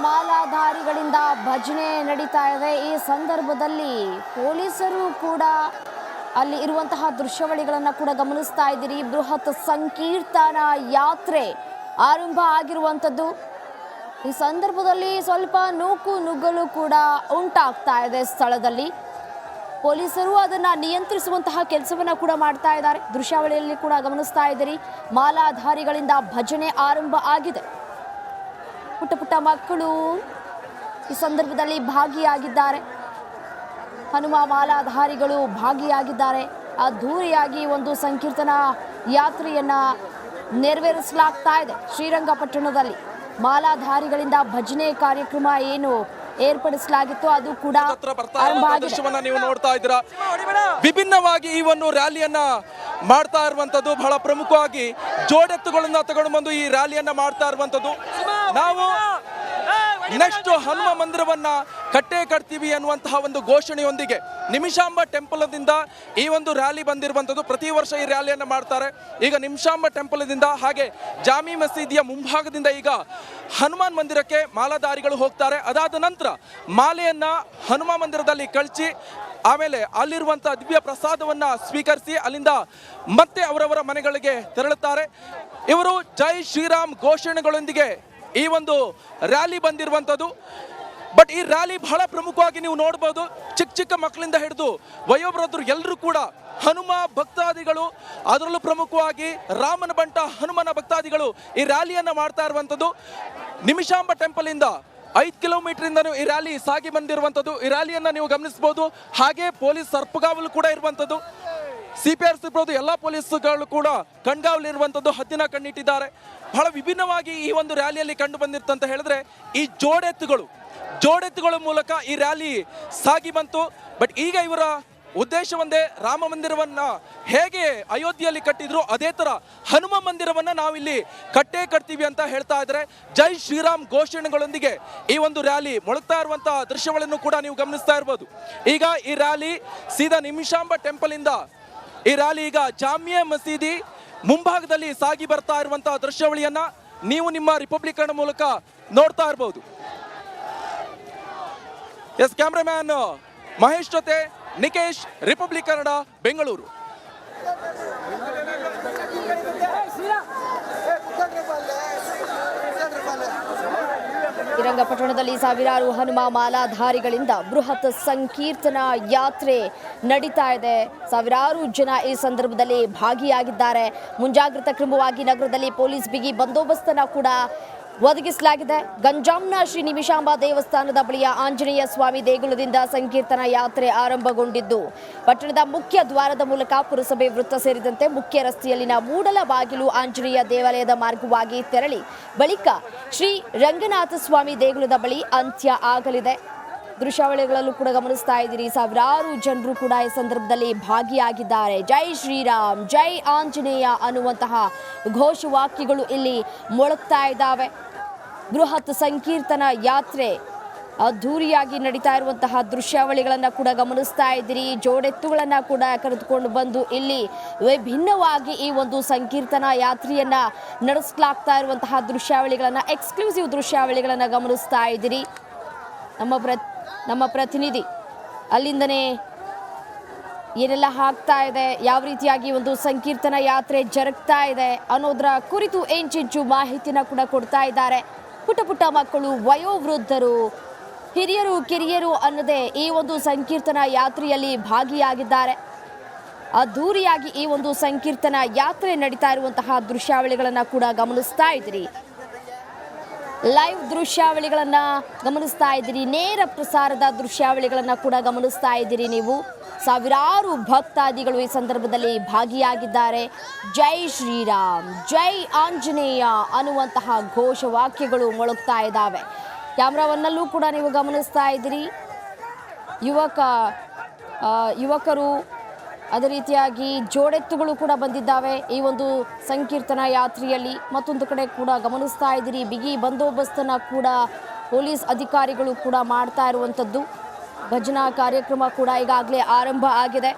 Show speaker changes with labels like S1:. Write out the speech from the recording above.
S1: ಮಾಲಾಧಾರಿಗಳಿಂದ ಭಜನೆ ನಡೀತಾ ಇದೆ. ಈ ಸಂದರ್ಭದಲ್ಲಿ ಪೊಲೀಸರು ಕೂಡ ಅಲ್ಲಿ ಇರುವಂತಹ ದೃಶ್ಯಾವಳಿಗಳನ್ನು ಕೂಡ ಗಮನಿಸ್ತಾ ಇದ್ದೀರಿ. ಬೃಹತ್ ಸಂಕೀರ್ತನ ಯಾತ್ರೆ ಆರಂಭ ಆಗಿರುವಂಥದ್ದು. ಈ ಸಂದರ್ಭದಲ್ಲಿ ಸ್ವಲ್ಪ ನೂಕು ನುಗ್ಗಲು ಕೂಡ ಉಂಟಾಗ್ತಾ ಇದೆ. ಸ್ಥಳದಲ್ಲಿ ಪೊಲೀಸರು ಅದನ್ನು ನಿಯಂತ್ರಿಸುವಂತಹ ಕೆಲಸವನ್ನು ಕೂಡ ಮಾಡ್ತಾ ಇದ್ದಾರೆ. ದೃಶ್ಯಾವಳಿಯಲ್ಲಿ ಕೂಡ ಗಮನಿಸ್ತಾ ಇದ್ದೀರಿ, ಮಾಲಾಧಾರಿಗಳಿಂದ ಭಜನೆ ಆರಂಭ ಆಗಿದೆ. ಪುಟ್ಟ ಪುಟ್ಟ ಮಕ್ಕಳು ಈ ಸಂದರ್ಭದಲ್ಲಿ ಭಾಗಿಯಾಗಿದ್ದಾರೆ. ಹನುಮ ಮಾಲಾಧಾರಿಗಳು ಭಾಗಿಯಾಗಿದ್ದಾರೆ. ಅದ್ಧೂರಿಯಾಗಿ ಒಂದು ಸಂಕೀರ್ತನ ಯಾತ್ರೆಯನ್ನ ನೆರವೇರಿಸಲಾಗ್ತಾ ಇದೆ. ಶ್ರೀರಂಗಪಟ್ಟಣದಲ್ಲಿ ಮಾಲಾಧಾರಿಗಳಿಂದ ಭಜನೆ ಕಾರ್ಯಕ್ರಮ ಏನು ಏರ್ಪಡಿಸಲಾಗಿತ್ತು ಅದು ಕೂಡ
S2: ದೃಶ್ಯವನ್ನ ನೀವು ನೋಡ್ತಾ ಇದ್ದೀರಾ. ವಿಭಿನ್ನವಾಗಿ ಈ ಒಂದು ರ್ಯಾಲಿಯನ್ನ ಮಾಡ್ತಾ ಇರುವಂತದ್ದು, ಬಹಳ ಪ್ರಮುಖವಾಗಿ ಜೋಡೆತ್ತುಗಳನ್ನ ತಗೊಂಡು ಬಂದು ಈ ರ್ಯಾಲಿಯನ್ನ ಮಾಡ್ತಾ ಇರುವಂತದ್ದು. ನಾವು ನೆಕ್ಸ್ಟ್ ಹನುಮ ಮಂದಿರವನ್ನ ಕಟ್ಟೆ ಕಟ್ತೀವಿ ಅನ್ನುವಂತಹ ಒಂದು ಘೋಷಣೆಯೊಂದಿಗೆ ನಿಮಿಷಾಂಬ ಟೆಂಪಲ್ದಿಂದ ಈ ಒಂದು ರ್ಯಾಲಿ ಬಂದಿರುವಂಥದ್ದು. ಪ್ರತಿ ವರ್ಷ ಈ ರ್ಯಾಲಿಯನ್ನು ಮಾಡ್ತಾರೆ. ಈಗ ನಿಮಿಷಾಂಬ ಟೆಂಪಲ್ದಿಂದ ಹಾಗೆ ಜಾಮಿ ಮಸೀದಿಯ ಮುಂಭಾಗದಿಂದ ಈಗ ಹನುಮಾನ್ ಮಂದಿರಕ್ಕೆ ಮಾಲಾಧಾರಿಗಳು ಹೋಗ್ತಾರೆ. ಅದಾದ ನಂತರ ಮಾಲೆಯನ್ನ ಹನುಮ ಮಂದಿರದಲ್ಲಿ ಕಳಿಸಿ ಆಮೇಲೆ ಅಲ್ಲಿರುವಂಥ ದಿವ್ಯ ಪ್ರಸಾದವನ್ನು ಸ್ವೀಕರಿಸಿ ಅಲ್ಲಿಂದ ಮತ್ತೆ ಅವರವರ ಮನೆಗಳಿಗೆ ತೆರಳುತ್ತಾರೆ. ಇವರು ಜೈ ಶ್ರೀರಾಮ್ ಘೋಷಣೆಗಳೊಂದಿಗೆ ಈ ಒಂದು ರ್ಯಾಲಿ ಬಂದಿರುವಂಥದ್ದು. ಬಟ್ ಈ ರ್ಯಾಲಿ ಬಹಳ ಪ್ರಮುಖವಾಗಿ ನೀವು ನೋಡ್ಬೋದು, ಚಿಕ್ಕ ಚಿಕ್ಕ ಮಕ್ಕಳಿಂದ ಹಿಡಿದು ವಯೋವೃದ್ಧರು ಎಲ್ಲರೂ ಕೂಡ ಹನುಮ ಭಕ್ತಾದಿಗಳು, ಅದರಲ್ಲೂ ಪ್ರಮುಖವಾಗಿ ರಾಮನ ಬಂಟ ಹನುಮನ ಭಕ್ತಾದಿಗಳು ಈ ರ್ಯಾಲಿಯನ್ನು ಮಾಡ್ತಾ ಇರುವಂಥದ್ದು. ನಿಮಿಷಾಂಬ ಟೆಂಪಲ್ ಇಂದ 5 ಕಿಲೋಮೀಟರ್ ಇಂದ ಈ ರ್ಯಾಲಿ ಸಾಗಿ ಬಂದಿರುವಂಥದ್ದು. ಈ ರ್ಯಾಲಿಯನ್ನು ನೀವು ಗಮನಿಸಬಹುದು. ಹಾಗೆ ಪೊಲೀಸ್ ಸರ್ಪಗಾವಲು ಕೂಡ ಇರುವಂಥದ್ದು. CPR ಸಿಬ್ಬಂದಿ ಎಲ್ಲ ಪೊಲೀಸ್ಗಳು ಕೂಡ ಕಣ್ಗಾವಲಿರುವಂಥದ್ದು, ಹದ್ದಿನ ಕಣ್ಣಿಟ್ಟಿದ್ದಾರೆ. ಬಹಳ ವಿಭಿನ್ನವಾಗಿ ಈ ಒಂದು ರ್ಯಾಲಿಯಲ್ಲಿ ಕಂಡು ಬಂದಿರ್ತಂತ ಹೇಳಿದ್ರೆ ಈ ಜೋಡೆತ್ತುಗಳ ಮೂಲಕ ಈ ರ್ಯಾಲಿ ಸಾಗಿ ಬಂತು. ಬಟ್ ಈಗ ಇವರ ಉದ್ದೇಶ ಒಂದೇ, ರಾಮ ಮಂದಿರವನ್ನ ಹೇಗೆ ಅಯೋಧ್ಯೆಯಲ್ಲಿ ಕಟ್ಟಿದ್ರು ಅದೇ ತರ ಹನುಮ ಮಂದಿರವನ್ನ ನಾವಿಲ್ಲಿ ಕಟ್ಟೇ ಕಟ್ತೀವಿ ಅಂತ ಹೇಳ್ತಾ ಇದ್ದಾರೆ. ಜೈ ಶ್ರೀರಾಮ್ ಘೋಷಣೆಗಳೊಂದಿಗೆ ಈ ಒಂದು ರ್ಯಾಲಿ ಮೊಳಗ್ತಾ ಇರುವಂತಹ ದೃಶ್ಯಗಳನ್ನು ಕೂಡ ನೀವು ಗಮನಿಸ್ತಾ ಇರಬಹುದು. ಈಗ ಈ ರ್ಯಾಲಿ ಸೀದಾ ನಿಮಿಷಾಂಬ ಟೆಂಪಲ್ ಇಂದ ಈ ರ್ಯಾಲಿ ಈಗ ಜಾಮಿಯಾ ಮಸೀದಿ ಮುಂಭಾಗದಲ್ಲಿ ಸಾಗಿ ಬರ್ತಾ ಇರುವಂತಹ ದೃಶ್ಯಾವಳಿಯನ್ನ ನೀವು ನಿಮ್ಮ ರಿಪಬ್ಲಿಕ್ ಕನ್ನಡ ಮೂಲಕ ನೋಡ್ತಾ ಇರಬಹುದು. ಎಸ್, ಕ್ಯಾಮ್ರಾಮ್ಯಾನ್ ಮಹೇಶ್ ಜೊತೆ ನಿಕೇಶ್, ರಿಪಬ್ಲಿಕ್ ಕನ್ನಡ, ಬೆಂಗಳೂರು.
S1: ಶ್ರೀರಂಗಪಟ್ಟಣದಲ್ಲಿ ಸಾವಿರಾರು ಹನುಮ ಮಾಲಾಧಾರಿಗಳಿಂದ ಬೃಹತ್ ಸಂಕೀರ್ತನ ಯಾತ್ರೆ ನಡೀತಾ ಇದೆ. ಸಾವಿರಾರು ಜನ ಈ ಸಂದರ್ಭದಲ್ಲಿ ಭಾಗಿಯಾಗಿದ್ದಾರೆ. ಮುಂಜಾಗ್ರತಾ ಕ್ರಮವಾಗಿ ನಗರದಲ್ಲಿ ಪೊಲೀಸ್ ಬಿಗಿ ಬಂದೋಬಸ್ತನ್ನು ಕೂಡ ಒದಗಿಸಲಾಗಿದೆ. ಗಂಜಾಂನ ಶ್ರೀ ನಿಮಿಷಾಂಬ ದೇವಸ್ಥಾನದ ಬಳಿಯ ಆಂಜನೇಯ ಸ್ವಾಮಿ ದೇಗುಲದಿಂದ ಸಂಕೀರ್ತನ ಯಾತ್ರೆ ಆರಂಭಗೊಂಡಿದ್ದು ಪಟ್ಟಣದ ಮುಖ್ಯ ದ್ವಾರದ ಮೂಲಕ ಪುರಸಭೆ ವೃತ್ತ ಸೇರಿದಂತೆ ಮುಖ್ಯ ರಸ್ತೆಯಲ್ಲಿನ ಮೂಡಲಬಾಗಿಲು ಆಂಜನೇಯ ದೇವಾಲಯದ ಮಾರ್ಗವಾಗಿ ತೆರಳಿ ಬಳಿಕ ಶ್ರೀ ರಂಗನಾಥ ಸ್ವಾಮಿ ದೇಗುಲದ ಬಳಿ ಅಂತ್ಯ ಆಗಲಿದೆ. ದೃಶ್ಯಾವಳಿಗಳಲ್ಲೂ ಕೂಡ ಗಮನಿಸ್ತಾ ಇದ್ದೀರಿ, ಸಾವಿರಾರು ಜನರು ಕೂಡ ಈ ಸಂದರ್ಭದಲ್ಲಿ ಭಾಗಿಯಾಗಿದ್ದಾರೆ. ಜೈ ಶ್ರೀರಾಮ್, ಜೈ ಆಂಜನೇಯ ಅನ್ನುವಂತಹ ಘೋಷವಾಕ್ಯಗಳು ಇಲ್ಲಿ ಮೊಳಗ್ತಾ ಇದ್ದಾವೆ. ಬೃಹತ್ ಸಂಕೀರ್ತನ ಯಾತ್ರೆ ಅದ್ಧೂರಿಯಾಗಿ ನಡೀತಾ ಇರುವಂತಹ ದೃಶ್ಯಾವಳಿಗಳನ್ನು ಕೂಡ ಗಮನಿಸ್ತಾ ಇದ್ದೀರಿ. ಜೋಡೆತ್ತುಗಳನ್ನು ಕೂಡ ಕರೆದುಕೊಂಡು ಬಂದು ಇಲ್ಲಿ ವಿಭಿನ್ನವಾಗಿ ಈ ಒಂದು ಸಂಕೀರ್ತನ ಯಾತ್ರೆಯನ್ನ ನಡೆಸಲಾಗ್ತಾ ಇರುವಂತಹ ದೃಶ್ಯಾವಳಿಗಳನ್ನು, ಎಕ್ಸ್ಕ್ಲೂಸಿವ್ ದೃಶ್ಯಾವಳಿಗಳನ್ನು ಗಮನಿಸ್ತಾ ಇದ್ದೀರಿ. ನಮ್ಮ ಪ್ರತಿನಿಧಿ ಅಲ್ಲಿಂದನೇ ಏನೆಲ್ಲ ಆಗ್ತಾ ಇದೆ, ಯಾವ ರೀತಿಯಾಗಿ ಒಂದು ಸಂಕೀರ್ತನ ಯಾತ್ರೆ ಜರುಗ್ತಾ ಇದೆ ಅನ್ನೋದರ ಕುರಿತು ಇಂಚಿಂಚು ಮಾಹಿತಿನ ಕೂಡ ಕೊಡ್ತಾ ಇದ್ದಾರೆ. ಪುಟ್ಟ ಪುಟ್ಟ ಮಕ್ಕಳು, ವಯೋವೃದ್ಧರು, ಹಿರಿಯರು, ಕಿರಿಯರು ಅನ್ನದೇ ಈ ಒಂದು ಸಂಕೀರ್ತನ ಯಾತ್ರೆಯಲ್ಲಿ ಭಾಗಿಯಾಗಿದ್ದಾರೆ. ಅದ್ಧೂರಿಯಾಗಿ ಈ ಒಂದು ಸಂಕೀರ್ತನ ಯಾತ್ರೆ ನಡೀತಾ ಇರುವಂತಹ ದೃಶ್ಯಾವಳಿಗಳನ್ನು ಕೂಡ ಗಮನಿಸ್ತಾ ಇದ್ದೀರಿ. ಲೈವ್ ದೃಶ್ಯಾವಳಿಗಳನ್ನು ಗಮನಿಸ್ತಾ ಇದ್ದೀರಿ, ನೇರ ಪ್ರಸಾರದ ದೃಶ್ಯಾವಳಿಗಳನ್ನು ಕೂಡ ಗಮನಿಸ್ತಾ ಇದ್ದೀರಿ ನೀವು. ಸಾವಿರಾರು ಭಕ್ತಾದಿಗಳು ಈ ಸಂದರ್ಭದಲ್ಲಿ ಭಾಗಿಯಾಗಿದ್ದಾರೆ. ಜೈ ಶ್ರೀರಾಮ್, ಜೈ ಆಂಜನೇಯ ಅನ್ನುವಂತಹ ಘೋಷವಾಕ್ಯಗಳು ಮೊಳಗ್ತಾ ಇದ್ದಾವೆ. ಕ್ಯಾಮ್ರಾವನ್ನಲ್ಲೂ ಕೂಡ ನೀವು ಗಮನಿಸ್ತಾ ಇದ್ದೀರಿ. ಯುವಕರು, ಅದೇ ರೀತಿಯಾಗಿ ಜೋಡೆತ್ತುಗಳು ಕೂಡ ಬಂದಿದ್ದಾವೆ ಈ ಒಂದು ಸಂಕೀರ್ತನ ಯಾತ್ರೆಯಲ್ಲಿ. ಮತ್ತೊಂದು ಕಡೆ ಕೂಡ ಗಮನಿಸ್ತಾ ಇದ್ದೀರಿ, ಬಿಗಿ ಬಂದೋಬಸ್ತನ್ನು ಕೂಡ ಪೊಲೀಸ್ ಅಧಿಕಾರಿಗಳು ಕೂಡ ಮಾಡ್ತಾ ಇರುವಂಥದ್ದು. ಭಜನಾ ಕಾರ್ಯಕ್ರಮ ಕೂಡ ಈಗಾಗಲೇ ಆರಂಭ ಆಗಿದೆ.